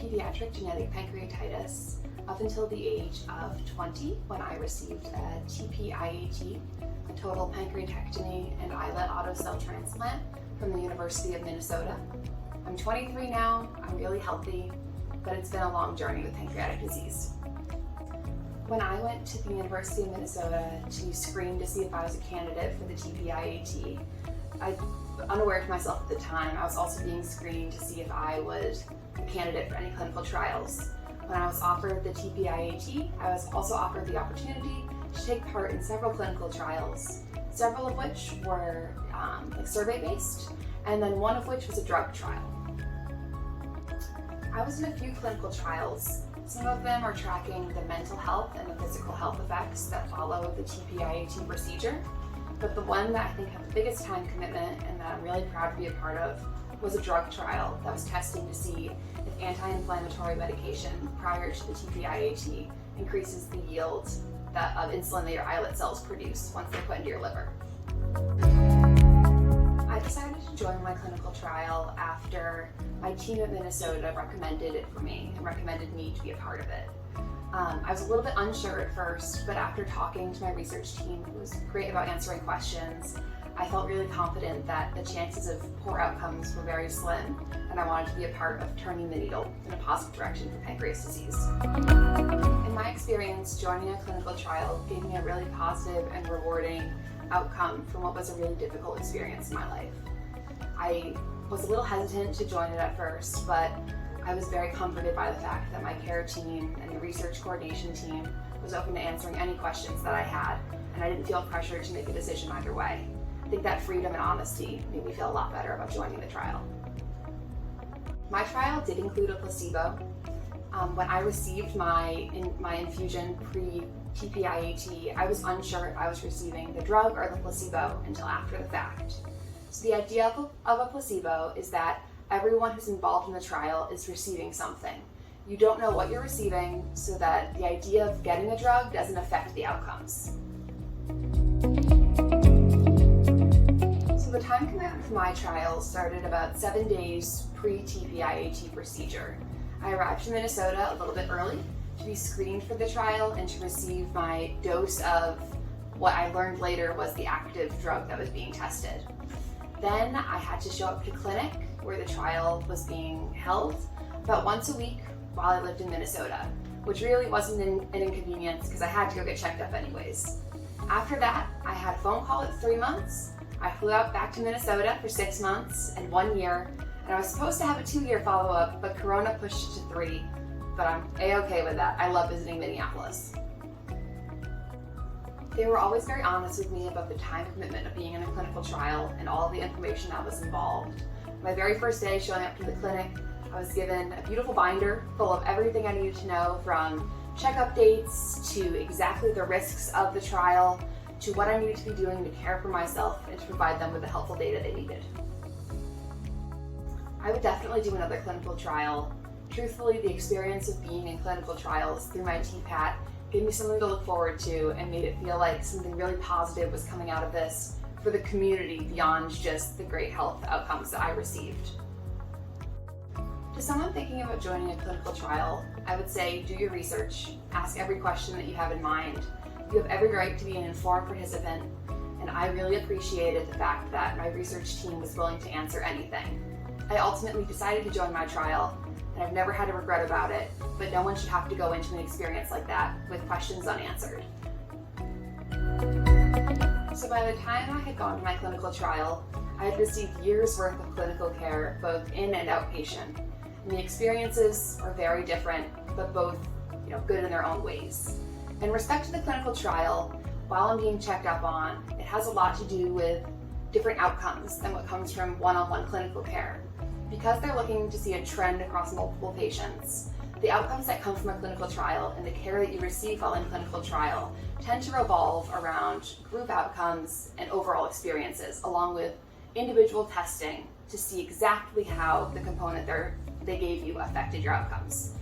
pediatric genetic pancreatitis up until the age of 20 when I received a TPIAT, a total pancreatectomy and islet autocell transplant from the University of Minnesota. I'm 23 now, I'm really healthy, but it's been a long journey with pancreatic disease. When I went to the University of Minnesota to be screened to see if I was a candidate for the TPIAT, I was unaware to myself at the time, I was also being screened to see if I was a candidate for any clinical trials. When I was offered the TPIAT, I was also offered the opportunity to take part in several clinical trials, several of which were survey-based, and then one of which was a drug trial. I was in a few clinical trials. Some of them are tracking the mental health and the physical health effects that follow the TPIAT procedure, but the one that I think had the biggest time commitment and that I'm really proud to be a part of was a drug trial that was testing to see if anti-inflammatory medication prior to the TPIAT increases the yield of insulin that your islet cells produce once they're put into your liver. I decided to join my clinical trial after my team at Minnesota recommended it for me and recommended me to be a part of it. I was a little bit unsure at first, but after talking to my research team, who was great about answering questions, I felt really confident that the chances of poor outcomes were very slim, and I wanted to be a part of turning the needle in a positive direction for pancreas disease. In my experience, joining a clinical trial gave me a really positive and rewarding outcome from what was a really difficult experience in my life. I was a little hesitant to join it at first, but I was very comforted by the fact that my care team and the research coordination team was open to answering any questions that I had, and I didn't feel pressured to make a decision either way. I think that freedom and honesty made me feel a lot better about joining the trial. My trial did include a placebo. When I received my infusion pre-TPIAT, I was unsure if I was receiving the drug or the placebo until after the fact. So the idea of a placebo is that everyone who's involved in the trial is receiving something. You don't know what you're receiving, so that the idea of getting a drug doesn't affect the outcomes. So the time commitment for my trial started about 7 days pre-TPIAT procedure. I arrived to Minnesota a little bit early to be screened for the trial and to receive my dose of what I learned later was the active drug that was being tested. Then I had to show up to clinic where the trial was being held about once a week while I lived in Minnesota, which really wasn't an inconvenience because I had to go get checked up anyways. After that, I had a phone call at 3 months. I flew out back to Minnesota for 6 months and 1 year, and I was supposed to have a 2-year follow-up, but Corona pushed it to 3, but I'm A-okay with that. I love visiting Minneapolis. They were always very honest with me about the time commitment of being in a clinical trial and all the information that was involved. My very first day showing up to the clinic, I was given a beautiful binder full of everything I needed to know, from checkup dates to exactly the risks of the trial to what I needed to be doing to care for myself and to provide them with the helpful data they needed. I would definitely do another clinical trial. Truthfully, the experience of being in clinical trials through my TPAT gave me something to look forward to and made it feel like something really positive was coming out of this for the community beyond just the great health outcomes that I received. To someone thinking about joining a clinical trial, I would say do your research, ask every question that you have in mind. You have every right to be an informed participant, and I really appreciated the fact that my research team was willing to answer anything. I ultimately decided to join my trial, and I've never had a regret about it, but no one should have to go into an experience like that with questions unanswered. So by the time I had gone to my clinical trial, I had received years worth of clinical care, both in and outpatient. And the experiences are very different, but both good in their own ways. In respect to the clinical trial, while I'm being checked up on, it has a lot to do with different outcomes than what comes from one-on-one clinical care. Because they're looking to see a trend across multiple patients, the outcomes that come from a clinical trial and the care that you receive while in clinical trial tend to revolve around group outcomes and overall experiences, along with individual testing to see exactly how the component they gave you affected your outcomes.